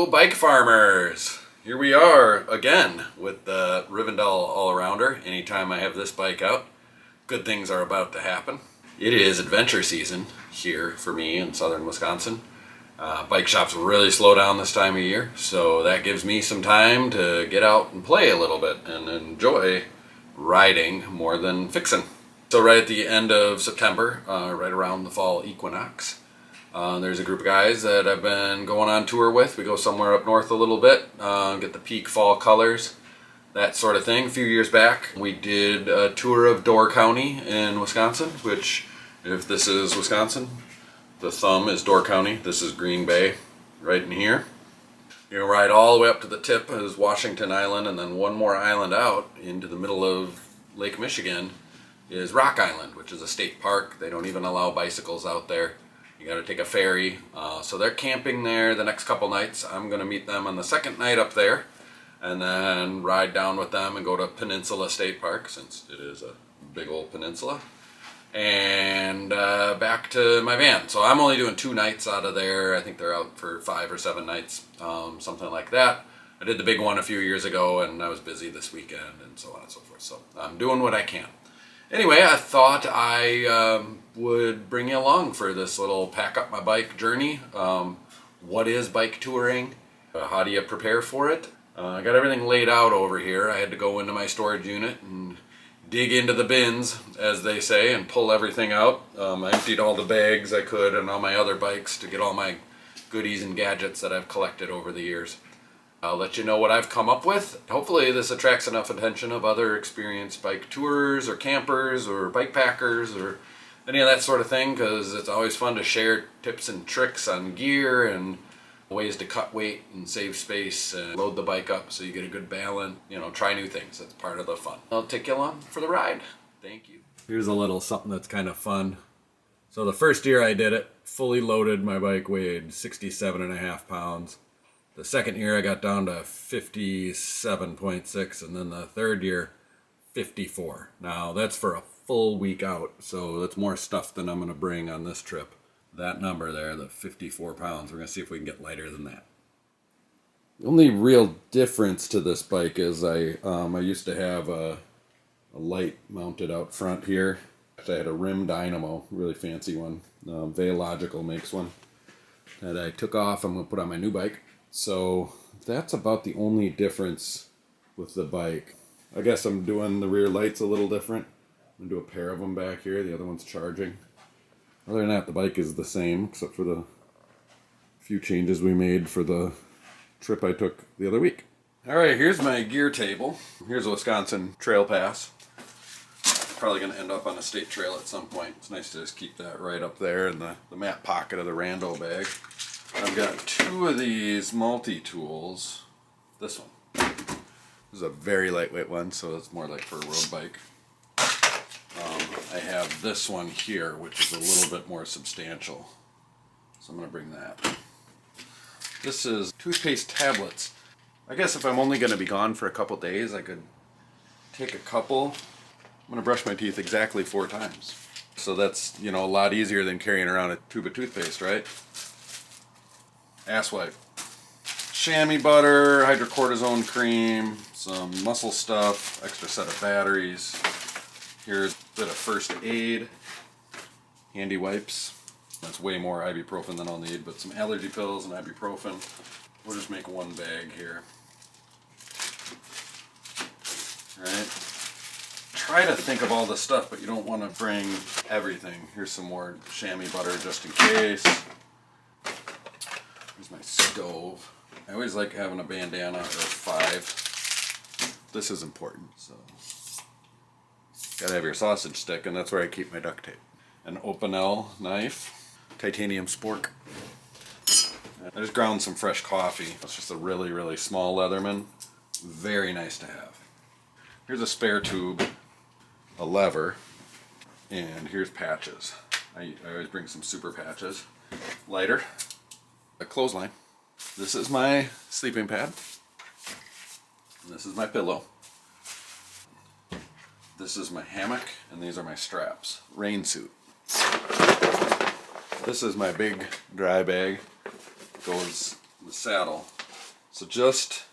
Hello bike farmers! Here we are again with the Rivendell All-Arounder. Anytime I have this bike out, good things are about to happen. It is adventure season here for me in southern Wisconsin. Bike shops really slow down this time of year, so that gives me some time to get out and play a little bit and enjoy riding more than fixing. So right at the end of September, right around the fall equinox, there's a group of guys that I've been going on tour with. We go somewhere up north a little bit, get the peak fall colors, that sort of thing. A few years back, we did a tour of Door County in Wisconsin, which, if this is Wisconsin, the thumb is Door County. This is Green Bay, right in here. You can ride all the way up to the tip is Washington Island, and then one more island out into the middle of Lake Michigan is Rock Island, which is a state park. They don't even allow bicycles out there. You got to take a ferry. So they're camping there the next couple nights. I'm going to meet them on the second night up there and then ride down with them and go to Peninsula State Park, since it is a big old peninsula, and back to my van. So I'm only doing 2 nights out of there. I think they're out for 5 or 7 nights, something like that. I did the big one a few years ago and I was busy this weekend and so on and so forth. So I'm doing what I can. Anyway, I thought I would bring you along for this little pack up my bike journey. What is bike touring? How do you prepare for it? I got everything laid out over here. I had to go into my storage unit and dig into the bins, as they say, and pull everything out. I emptied all the bags I could on all my other bikes to get all my goodies and gadgets that I've collected over the years. I'll let you know what I've come up with. Hopefully this attracts enough attention of other experienced bike tourers or campers or bike packers or any of that sort of thing, because it's always fun to share tips and tricks on gear and ways to cut weight and save space and load the bike up so you get a good balance. You know, try new things. That's part of the fun. I'll take you along for the ride. Thank you. Here's a little something that's kind of fun. So the first year I did it, fully loaded, my bike weighed 67.5 pounds. The second year I got down to 57.6, and then the third year 54. Now that's for a full week out, so that's more stuff than I'm going to bring on this trip. That number there, the 54 pounds, we're going to see if we can get lighter than that. The only real difference to this bike is I used to have a light mounted out front here. I had a rim dynamo, really fancy one. Velogical makes one that I took off. I'm going to put on my new bike. So that's about the only difference with the bike. I guess I'm doing the rear lights a little different. I'm going to do a pair of them back here. The other one's charging. Other than that, the bike is the same, except for the few changes we made for the trip I took the other week. All right, here's my gear table. Here's a Wisconsin trail pass. Probably going to end up on a state trail at some point. It's nice to just keep that right up there in the map pocket of the rando bag. I've got 2 of these multi-tools. This one. This is a very lightweight one, so it's more like for a road bike. I have this one here, which is a little bit more substantial. So I'm going to bring that. This is toothpaste tablets. I guess if I'm only going to be gone for a couple days, I could take a couple. I'm going to brush my teeth exactly 4 times. So that's, you know, a lot easier than carrying around a tube of toothpaste, right? Ass wipe. Chamois butter, hydrocortisone cream, some muscle stuff, extra set of batteries. Here's a bit of first aid, handy wipes. That's way more ibuprofen than I'll need, but some allergy pills and ibuprofen. We'll just make one bag here. Alright. Try to think of all the stuff, but you don't want to bring everything. Here's some more chamois butter just in case. Here's my stove. I always like having a bandana or 5. This is important, so. Gotta have your sausage stick, and that's where I keep my duct tape. An Opinel knife, titanium spork. I just ground some fresh coffee. It's just a really, really small Leatherman. Very nice to have. Here's a spare tube, a lever, and here's patches. I always bring some super patches. Lighter, a clothesline. This is my sleeping pad. And this is my pillow. This is my hammock, and these are my straps. Rain suit. This is my big dry bag. Goes in the saddle. So just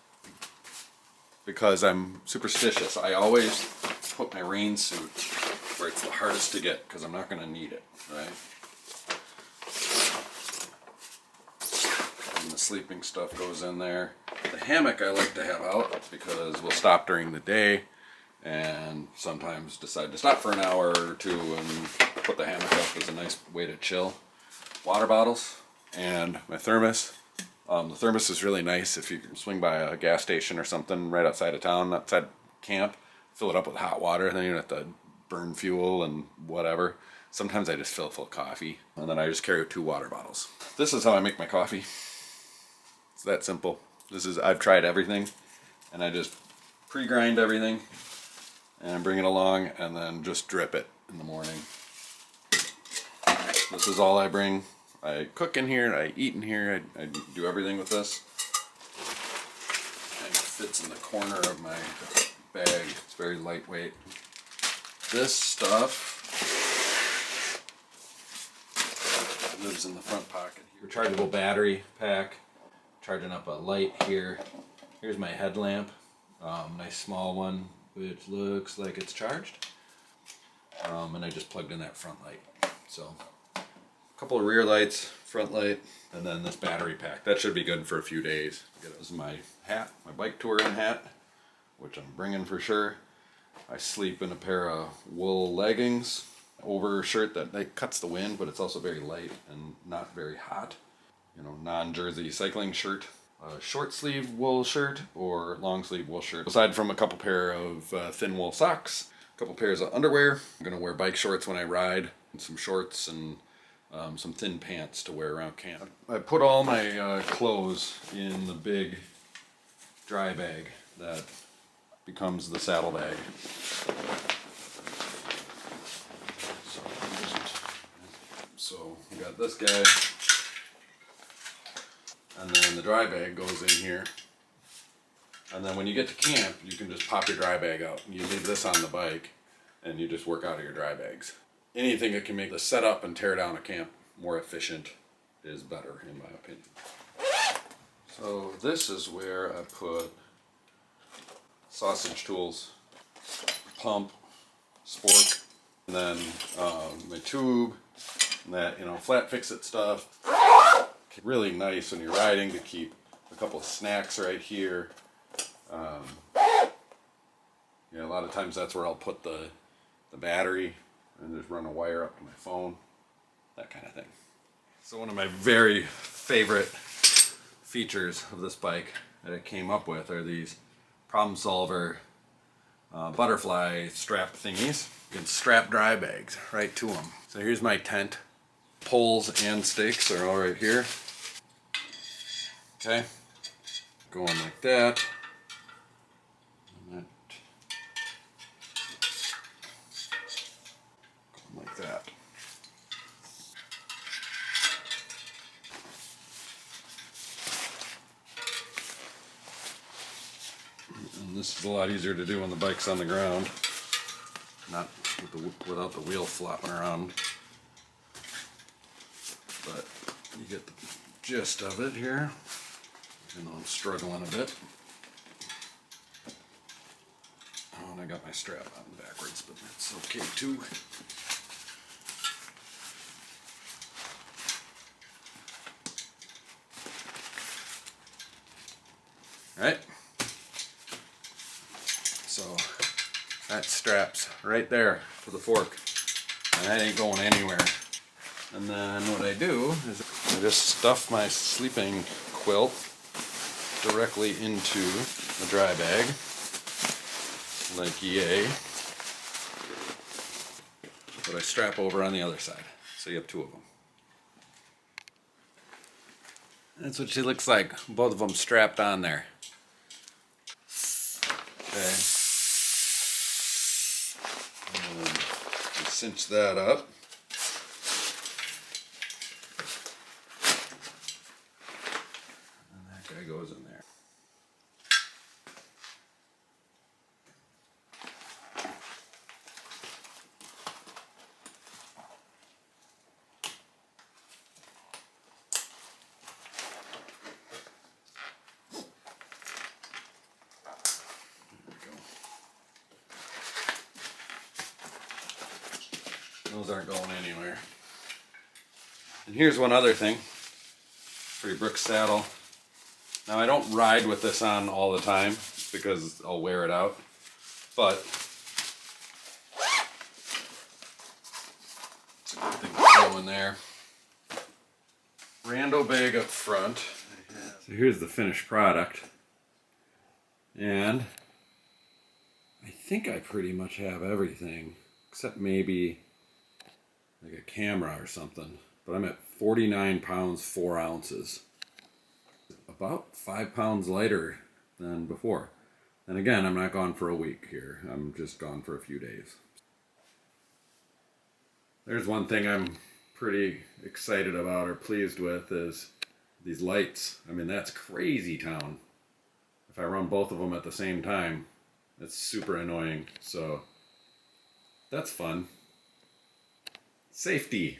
because I'm superstitious, I always put my rain suit where it's the hardest to get because I'm not going to need it, right? And the sleeping stuff goes in there. The hammock I like to have out because we'll stop during the day and sometimes decide to stop for an hour or two and put the hammock up as a nice way to chill. Water bottles and my thermos. The thermos is really nice if you can swing by a gas station or something right outside of town, outside camp, fill it up with hot water, and then you don't have to burn fuel and whatever. Sometimes I just fill it full of coffee, and then I just carry 2 water bottles. This is how I make my coffee. It's that simple. I've tried everything, and I just pre-grind everything and bring it along, and then just drip it in the morning. This is all I bring. I cook in here, I eat in here, I do everything with this. And it fits in the corner of my bag. It's very lightweight. This stuff lives in the front pocket here. Rechargeable battery pack, charging up a light here. Here's my headlamp, nice small one, which looks like it's charged. And I just plugged in that front light. So, couple of rear lights, front light, and then this battery pack. That should be good for a few days. This is my hat, my bike touring hat, which I'm bringing for sure. I sleep in a pair of wool leggings over a shirt that cuts the wind, but it's also very light and not very hot. You know, non-jersey cycling shirt. A short sleeve wool shirt or long sleeve wool shirt. Aside from a couple pair of thin wool socks, a couple pairs of underwear. I'm gonna wear bike shorts when I ride, and some shorts and some thin pants to wear around camp. I put all my clothes in the big dry bag that becomes the saddle bag. So we got this guy, and then the dry bag goes in here. And then when you get to camp, you can just pop your dry bag out. You leave this on the bike, and you just work out of your dry bags. Anything that can make the setup and tear down a camp more efficient is better, in my opinion. So this is where I put sausage tools, pump, spork, and then my tube, and that, flat fix-it stuff. Really nice when you're riding to keep a couple of snacks right here. A lot of times that's where I'll put the battery and just run a wire up to my phone, that kind of thing. So one of my very favorite features of this bike that I came up with are these problem solver butterfly strap thingies. You can strap dry bags right to them. So here's my tent. Poles and stakes are all right here. Okay, going like that. Like that. And this is a lot easier to do when the bike's on the ground, not without the wheel flopping around. But you get the gist of it here. I know I'm struggling a bit. Oh, and I got my strap on backwards, but that's okay too. Right? So that straps right there to the fork, and that ain't going anywhere. And then what I do is I just stuff my sleeping quilt directly into the dry bag, like yay. But I strap over on the other side, so you have 2 of them. That's what she looks like, both of them strapped on there. Okay. And we cinch that up. And that guy goes in there. Those aren't going anywhere. And here's one other thing for your Brooks saddle. Now I don't ride with this on all the time because I'll wear it out, but it's a good thing to throw in there. Rando bag up front. So here's the finished product. And I think I pretty much have everything, except maybe like a camera or something. But I'm at 49 pounds, 4 ounces. About 5 pounds lighter than before. And again, I'm not gone for a week here. I'm just gone for a few days. There's one thing I'm pretty excited about or pleased with is these lights. I mean, that's crazy town. If I run both of them at the same time, it's super annoying. So that's fun. Safety.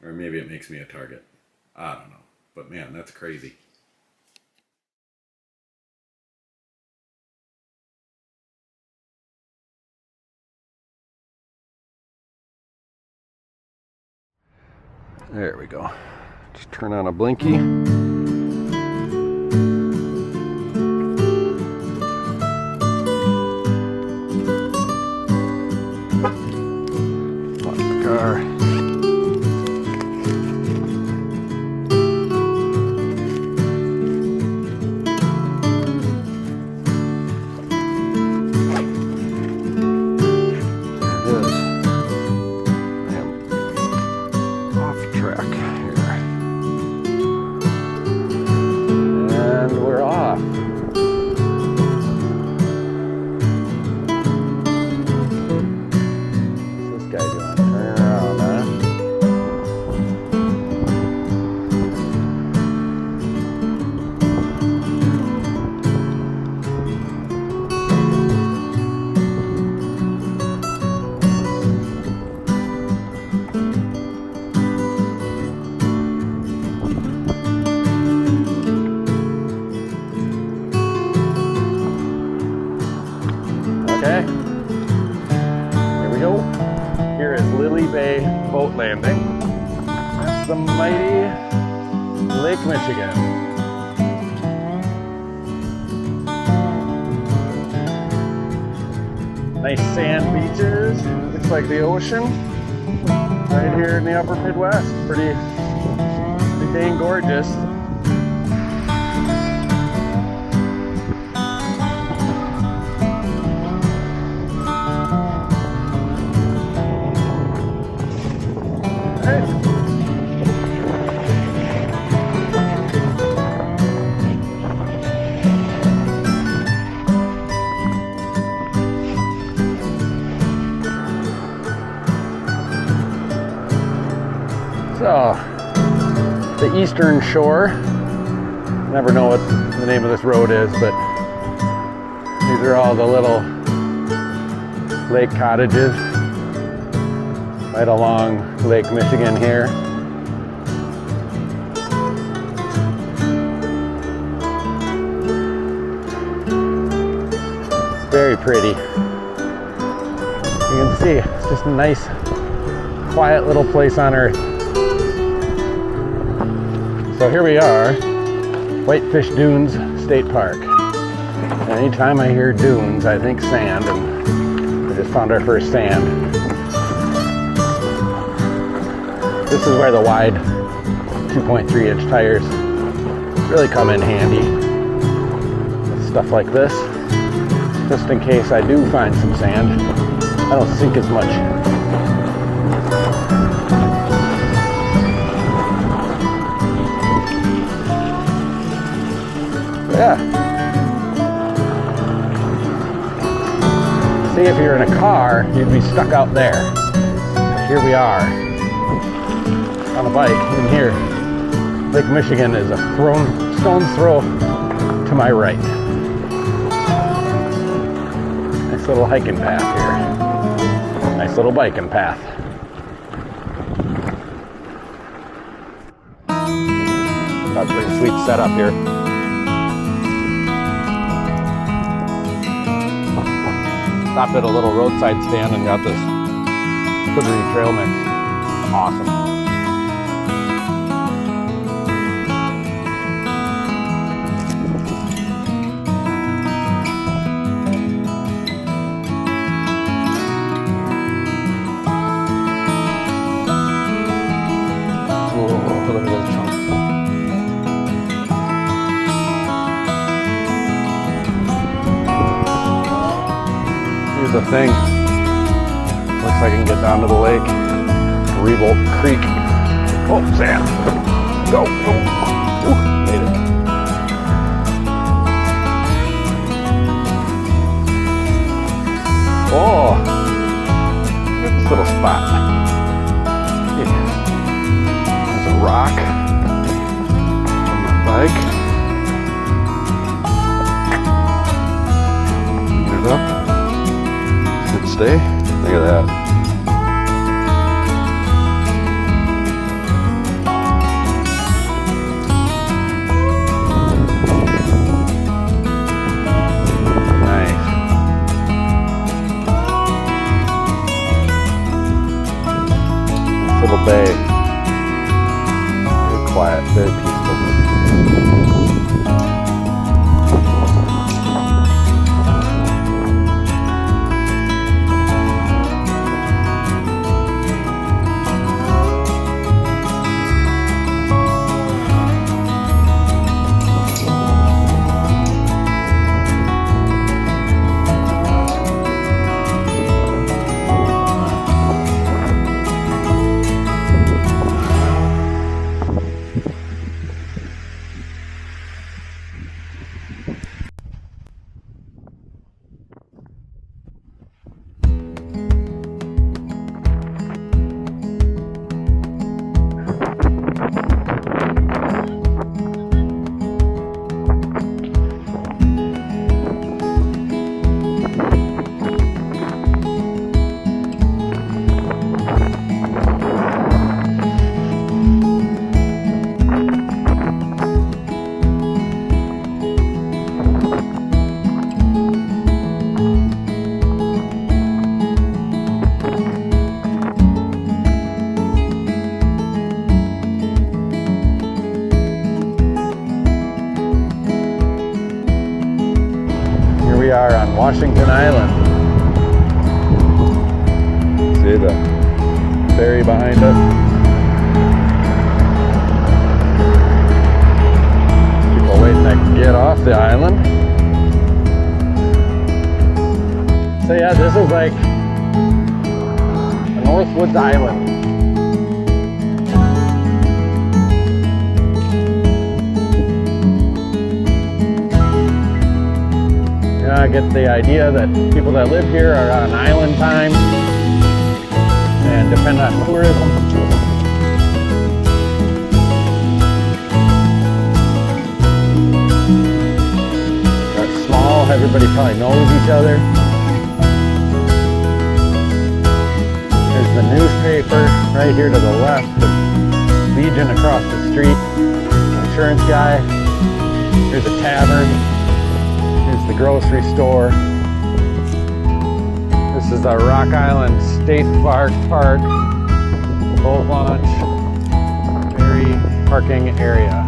Or maybe it makes me a target. I don't know. But man, that's crazy. There we go. Just turn on a blinky. Lock the car. Okay, here we go. Here is Lily Bay boat landing. That's the mighty Lake Michigan. Nice sand beaches. Looks like the ocean right here in the upper Midwest. Pretty dang gorgeous. So, the Eastern Shore. Never know what the name of this road is, but these are all the little lake cottages right along Lake Michigan here. Very pretty. You can see it's just a nice, quiet little place on earth. So here we are, Whitefish Dunes State Park. And anytime I hear dunes, I think sand, and we just found our first sand. This is where the wide 2.3-inch tires really come in handy. With stuff like this, just in case I do find some sand, I don't sink as much. Yeah. See, if you're in a car, you'd be stuck out there. Here we are, on a bike in here. Lake Michigan is a stone's throw to my right. Nice little hiking path here. Nice little biking path. Got a pretty sweet setup here. Stopped at a little roadside stand and got this Sugary trail mix. Awesome. Whoa, look at this chunk. Here's the thing. Looks like I can get down to the lake. Revolt Creek. Oh, sand. Go, go. Ooh, made it. Oh, look at this little spot. Yeah. There's a rock on my bike. Get it up. Should stay. Look at that. Little bay. Very quiet, very peaceful. We are on Washington Island. See the ferry behind us? People waiting to get off the island. So yeah, this is like a Northwoods Island. I get the idea that people that live here are on island time and depend on tourism. They're small, everybody probably knows each other. There's the newspaper right here to the left, the Legion across the street, insurance guy. There's a tavern. The grocery store. This is the Rock Island State Park boat launch, ferry parking area.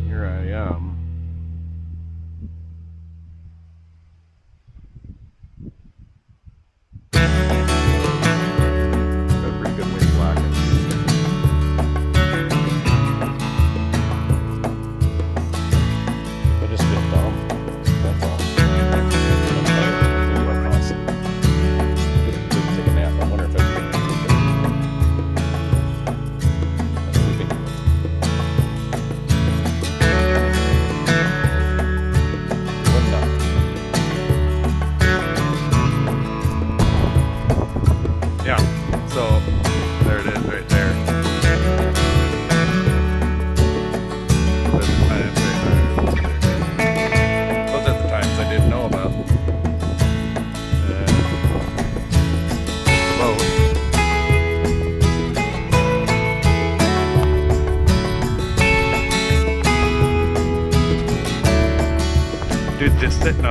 Here I am. Got a pretty good weight blockage. Take a nap. I wonder if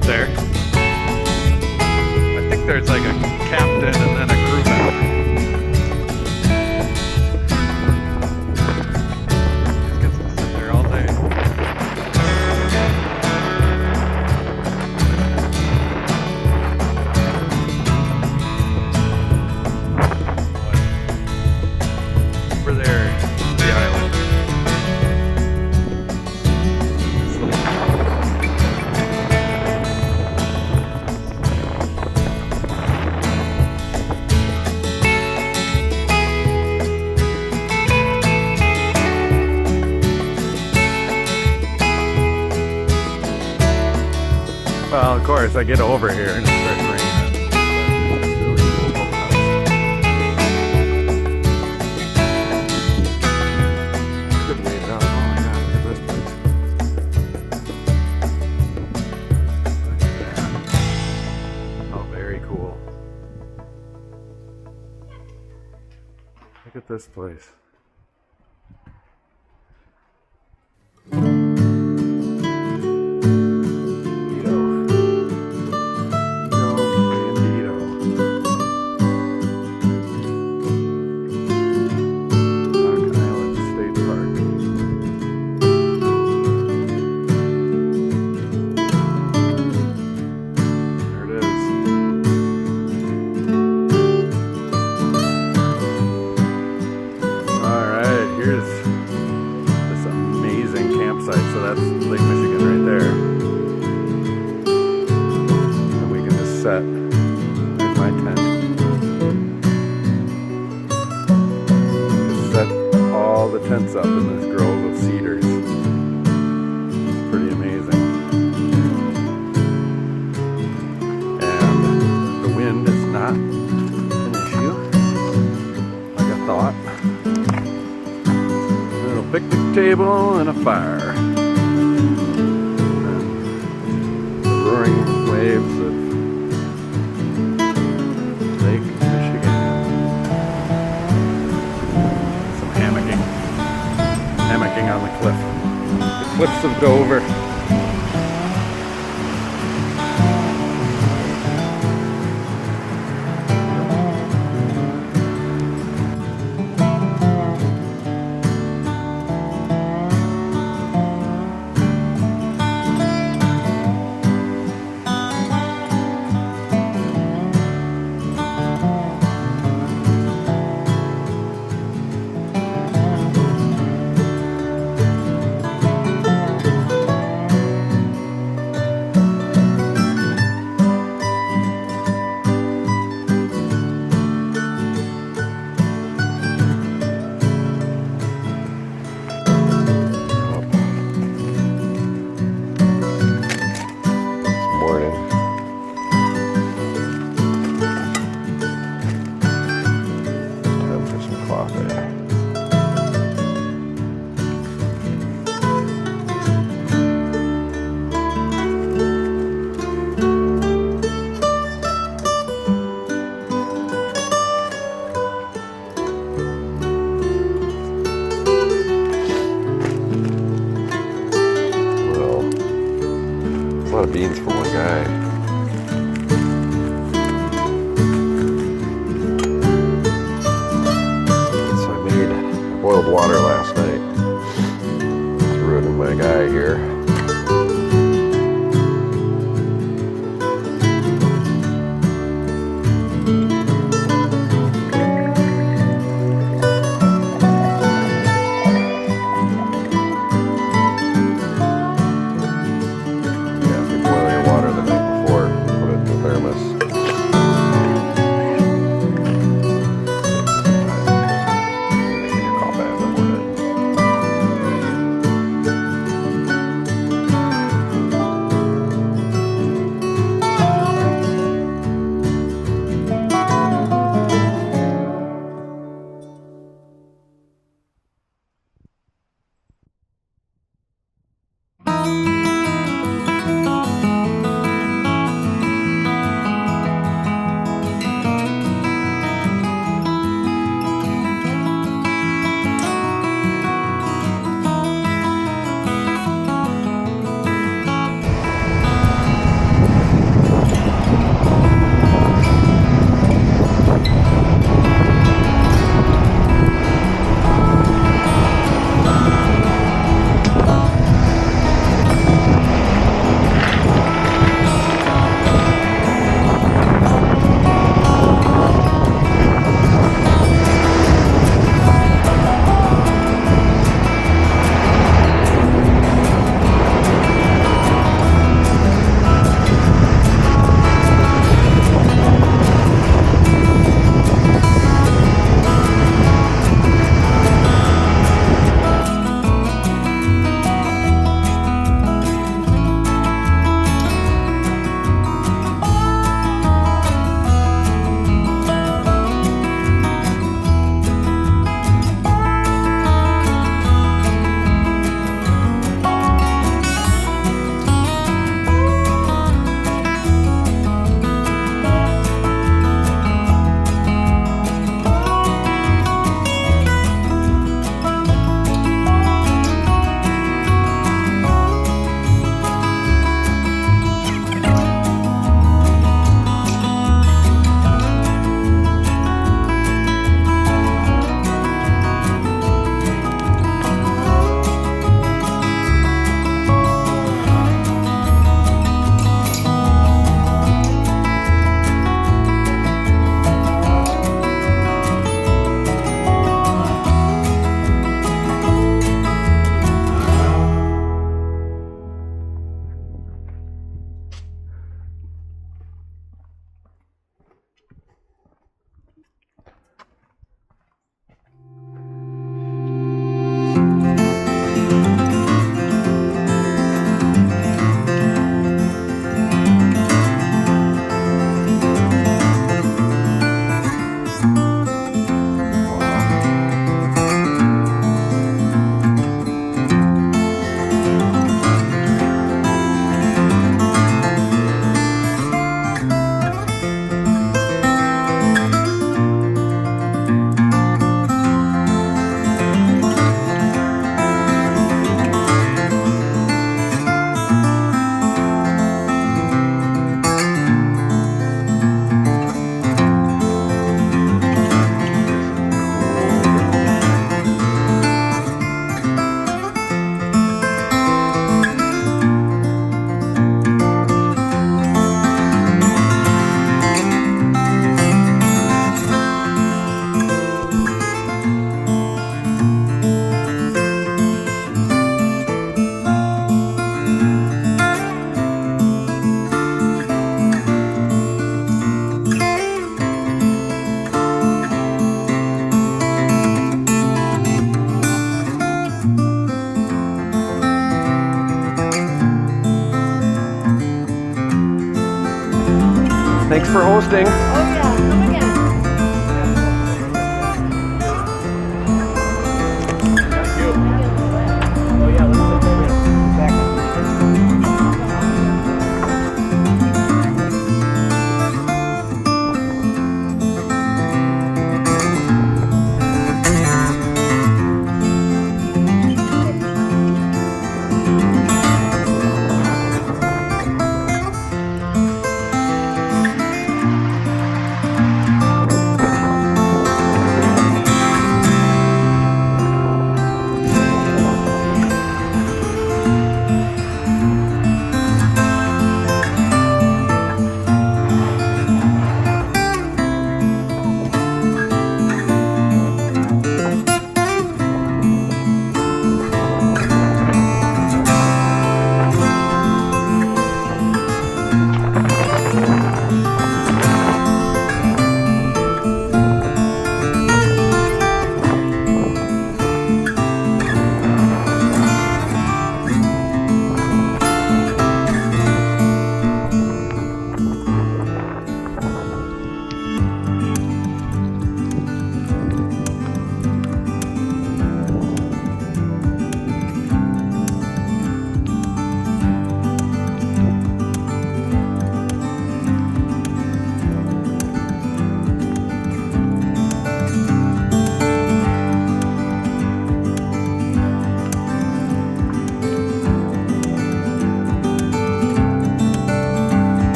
up there. I think there's like a captain and then a crew member. Just gets to sit there all day. Over there, the island. Well, of course, I get over here and it starts raining. But it's really cool boathouse. Good waves out. Oh my god, look at this place. Oh, very cool. Look at this place. So that's Lake Michigan right there. And we can just set. There's my tent. Just set all the tents up in this grove of cedars. It's pretty amazing. And the wind is not an issue, like I thought. A little picnic table and a fire. Roaring waves of Lake Michigan. Some hammocking on the cliff. The cliffs of Dover. A lot of beans for one guy. So I boiled water last night. Threw it in my guy here. for hosting. Oh yeah, come again.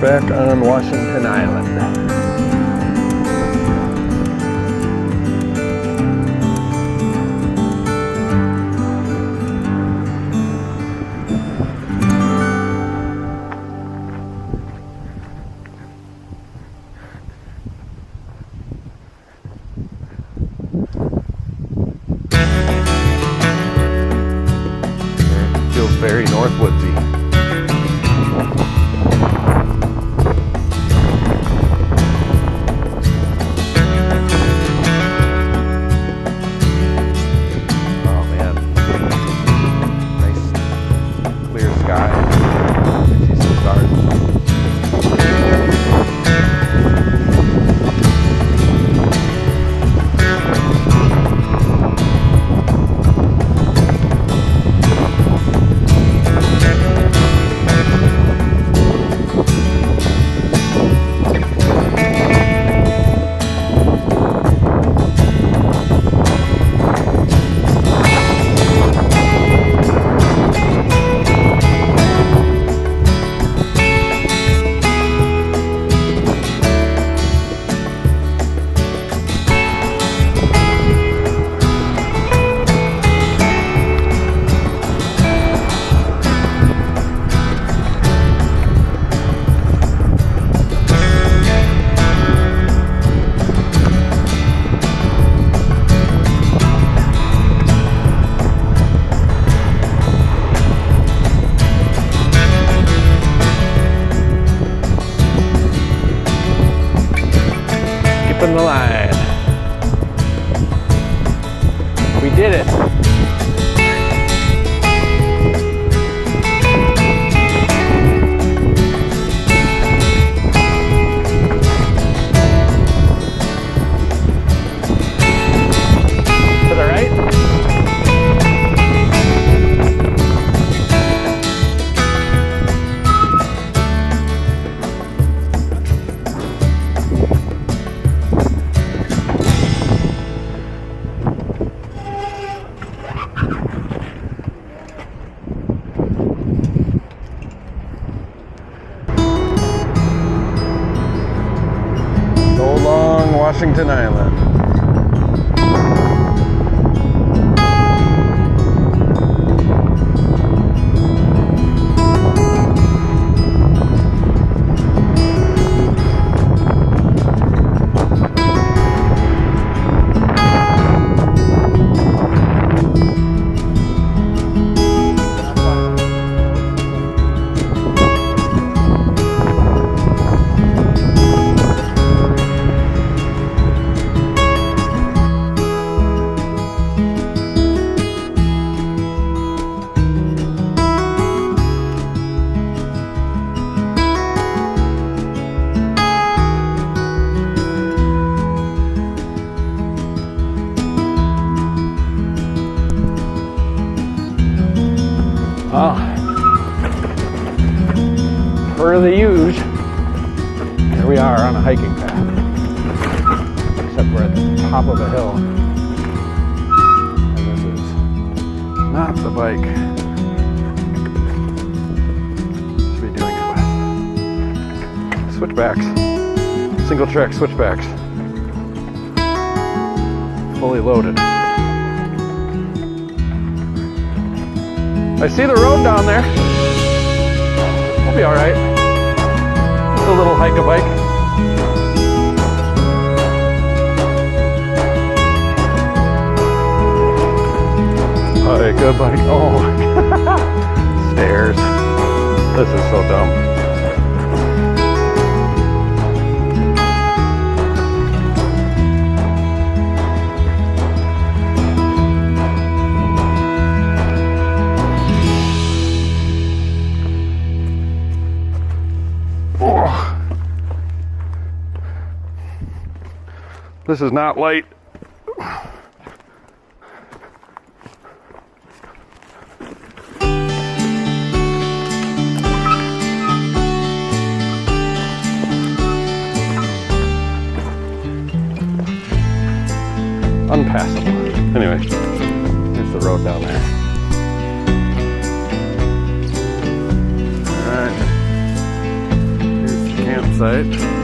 Back on Washington Island. Feels very Northwoodsy. Skipping the line. We did it. To the right. So long, Washington Island. Well, per the usual, here we are on a hiking path. Except we're at the top of a hill. And this is not the bike to be doing it with. Switchbacks. Single track switchbacks. Fully loaded. I see the road down there. We'll be alright. A little hike-a-bike. Hike-a-bike. Oh. Stairs. This is so dumb. This is not light. Unpassable. Anyway, here's the road down there. Alright. Here's the campsite.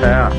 Path.